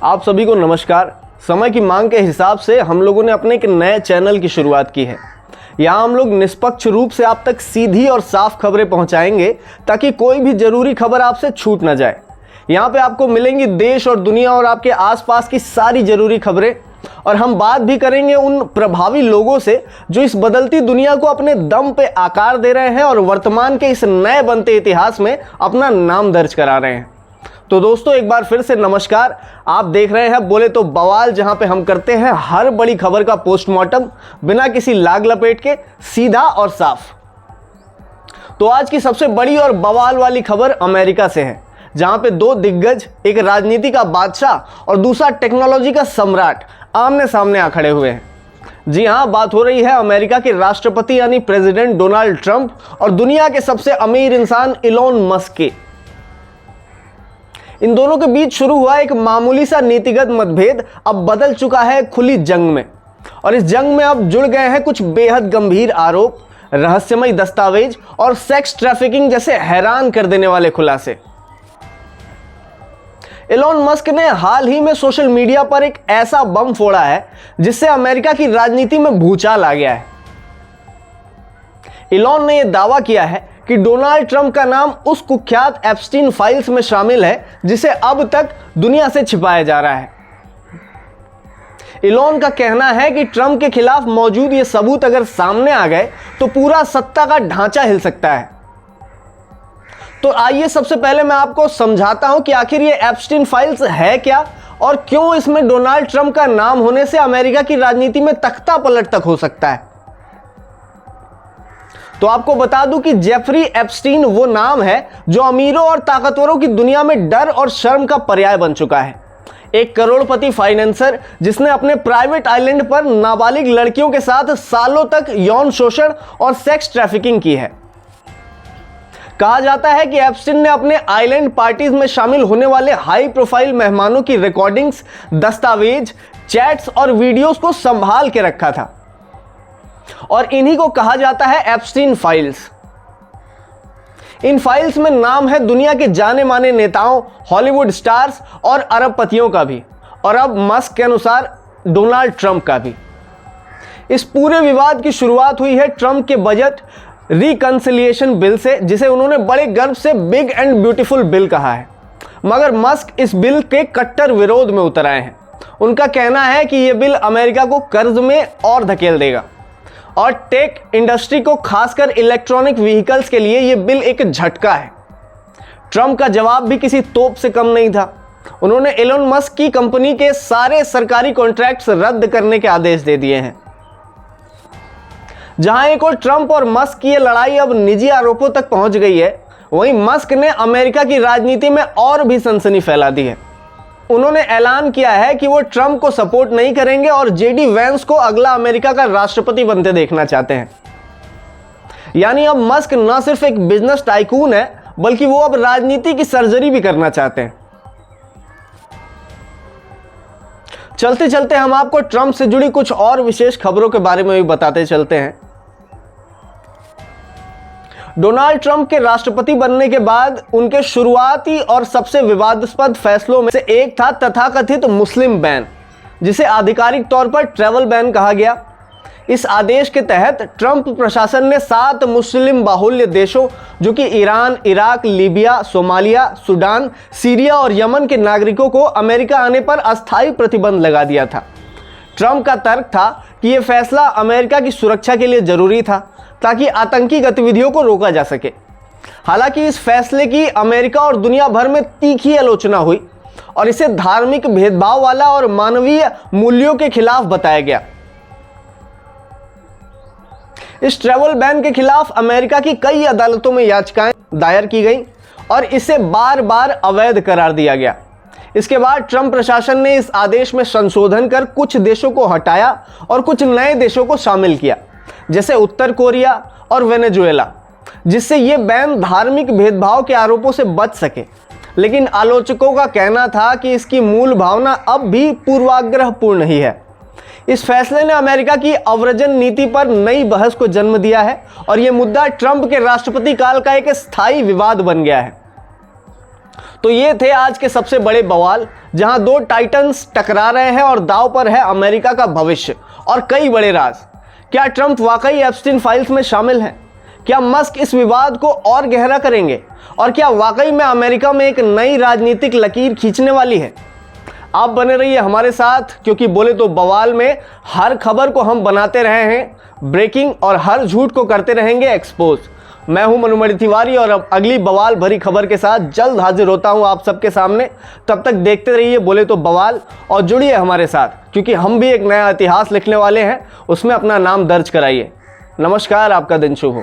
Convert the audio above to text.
आप सभी को नमस्कार। समय की मांग के हिसाब से हम लोगों ने अपने एक नए चैनल की शुरुआत की है। यहाँ हम लोग निष्पक्ष रूप से आप तक सीधी और साफ खबरें पहुँचाएंगे ताकि कोई भी ज़रूरी खबर आपसे छूट ना जाए। यहाँ पे आपको मिलेंगी देश और दुनिया और आपके आसपास की सारी ज़रूरी खबरें, और हम बात भी करेंगे उन प्रभावी लोगों से जो इस बदलती दुनिया को अपने दम पे आकार दे रहे हैं और वर्तमान के इस नए बनते इतिहास में अपना नाम दर्ज करा रहे हैं। तो दोस्तों, एक बार फिर से नमस्कार। आप देख रहे हैं बोले तो बवाल, जहां पे हम करते हैं हर बड़ी खबर का पोस्टमार्टम बिना किसी लाग लपेट के, सीधा और साफ। तो आज की सबसे बड़ी और बवाल वाली खबर अमेरिका से है, जहां पे दो दिग्गज, एक राजनीति का बादशाह और दूसरा टेक्नोलॉजी का सम्राट, आमने सामने आ खड़े हुए हैं। जी हां, बात हो रही है अमेरिका के राष्ट्रपति यानी प्रेसिडेंट डोनाल्ड ट्रंप और दुनिया के सबसे अमीर इंसान इलोन मस्क की। इन दोनों के बीच शुरू हुआ एक मामूली सा नीतिगत मतभेद अब बदल चुका है खुली जंग में, और इस जंग में अब जुड़ गए हैं कुछ बेहद गंभीर आरोप, रहस्यमय दस्तावेज और सेक्स ट्रैफिकिंग जैसे हैरान कर देने वाले खुलासे। इलोन मस्क ने हाल ही में सोशल मीडिया पर एक ऐसा बम फोड़ा है जिससे अमेरिका की राजनीति में भूचाल आ गया है। इलोन ने यह दावा किया है कि डोनाल्ड ट्रंप का नाम उस कुख्यात एप्स्टीन फाइल्स में शामिल है जिसे अब तक दुनिया से छिपाया जा रहा है। इलोन का कहना है कि ट्रंप के खिलाफ मौजूद ये सबूत अगर सामने आ गए तो पूरा सत्ता का ढांचा हिल सकता है। तो आइए सबसे पहले मैं आपको समझाता हूं कि आखिर ये एप्स्टीन फाइल्स है क्या और क्यों इसमें डोनाल्ड ट्रंप का नाम होने से अमेरिका की राजनीति में तख्ता पलट तक हो सकता है। तो आपको बता दूं कि जेफरी एप्स्टीन वो नाम है जो अमीरों और ताकतवरों की दुनिया में डर और शर्म का पर्याय बन चुका है। एक करोड़पति फाइनेंसर जिसने अपने प्राइवेट आइलैंड पर नाबालिग लड़कियों के साथ सालों तक यौन शोषण और सेक्स ट्रैफिकिंग की है। कहा जाता है कि एप्स्टीन ने अपने आइलैंड पार्टीज में शामिल होने वाले हाई प्रोफाइल मेहमानों की रिकॉर्डिंग्स, दस्तावेज, चैट्स और वीडियोस को संभाल के रखा था, और इन्हीं को कहा जाता है एप्स्टीन फाइल्स। इन फाइल्स में नाम है दुनिया के जाने माने नेताओं, हॉलीवुड स्टार्स और अरबपतियों का भी, और अब मस्क के अनुसार डोनाल्ड ट्रंप का भी। इस पूरे विवाद की शुरुआत हुई है ट्रंप के बजट रिकंसिलिएशन बिल से, जिसे उन्होंने बड़े गर्व से बिग एंड ब्यूटीफुल बिल कहा है। मगर मस्क इस बिल के कट्टर विरोध में उतर आए हैं। उनका कहना है कि यह बिल अमेरिका को कर्ज में और धकेल देगा और टेक इंडस्ट्री को, खासकर इलेक्ट्रॉनिक व्हीकल्स के लिए यह बिल एक झटका है। ट्रंप का जवाब भी किसी तोप से कम नहीं था। उन्होंने इलोन मस्क की कंपनी के सारे सरकारी कॉन्ट्रैक्ट्स रद्द करने के आदेश दे दिए हैं। जहां एक और ट्रंप और मस्क की यह लड़ाई अब निजी आरोपों तक पहुंच गई है, वहीं मस्क ने अमेरिका की राजनीति में और भी सनसनी फैला दी है। उन्होंने ऐलान किया है कि वो ट्रंप को सपोर्ट नहीं करेंगे और जेडी वैंस को अगला अमेरिका का राष्ट्रपति बनते देखना चाहते हैं। यानी अब मस्क न सिर्फ एक बिजनेस टाइकून है, बल्कि वो अब राजनीति की सर्जरी भी करना चाहते हैं। चलते चलते हम आपको ट्रंप से जुड़ी कुछ और विशेष खबरों के बारे में भी बताते चलते हैं। डोनाल्ड ट्रंप के राष्ट्रपति बनने के बाद उनके शुरुआती और सबसे विवादास्पद फैसलों में से एक था तथाकथित मुस्लिम बैन, जिसे आधिकारिक तौर पर ट्रैवल बैन कहा गया। इस आदेश के तहत ट्रंप प्रशासन ने 7 मुस्लिम बाहुल्य देशों, जो कि Iran, Iraq, Libya, Somalia, Sudan, Syria और यमन के नागरिकों को अमेरिका आने पर अस्थायी प्रतिबंध लगा दिया था। ट्रंप का तर्क था कि यह फैसला अमेरिका की सुरक्षा के लिए जरूरी था ताकि आतंकी गतिविधियों को रोका जा सके। हालांकि इस फैसले की अमेरिका और दुनिया भर में तीखी आलोचना हुई और इसे धार्मिक भेदभाव वाला और मानवीय मूल्यों के खिलाफ बताया गया। इस ट्रैवल बैन के खिलाफ अमेरिका की कई अदालतों में याचिकाएं दायर की गईं और इसे बार बार अवैध करार दिया गया। इसके बाद ट्रंप प्रशासन ने इस आदेश में संशोधन कर कुछ देशों को हटाया और कुछ नए देशों को शामिल किया, जैसे उत्तर कोरिया और वेनेजुएला, जिससे यह बैन धार्मिक भेदभाव के आरोपों से बच सके। लेकिन आलोचकों का कहना था कि इसकी मूल भावना अब भी पूर्वाग्रहपूर्ण ही है। इस फैसले ने अमेरिका की अव्रजन नीति पर नई बहस को जन्म दिया है और यह मुद्दा ट्रंप के राष्ट्रपति काल का एक स्थायी विवाद बन गया है। तो ये थे आज के सबसे बड़े बवाल, जहां दो टाइटन्स टकरा रहे हैं और दांव पर है अमेरिका का भविष्य और कई बड़े राज। क्या ट्रंप वाकई एप्स्टीन फाइल्स में शामिल हैं? क्या मस्क इस विवाद को और गहरा करेंगे? और क्या वाकई में अमेरिका में एक नई राजनीतिक लकीर खींचने वाली है? आप बने रहिए हमारे साथ, क्योंकि बोले तो बवाल में हर खबर को हम बनाते रहे हैं ब्रेकिंग और हर झूठ को करते रहेंगे एक्सपोज। मैं हूं मनुमणि तिवारी और अब अगली बवाल भरी खबर के साथ जल्द हाजिर होता हूं आप सबके सामने। तब तक देखते रहिए बोले तो बवाल और जुड़िए हमारे साथ, क्योंकि हम भी एक नया इतिहास लिखने वाले हैं, उसमें अपना नाम दर्ज कराइए। नमस्कार, आपका दिन शुभ हो।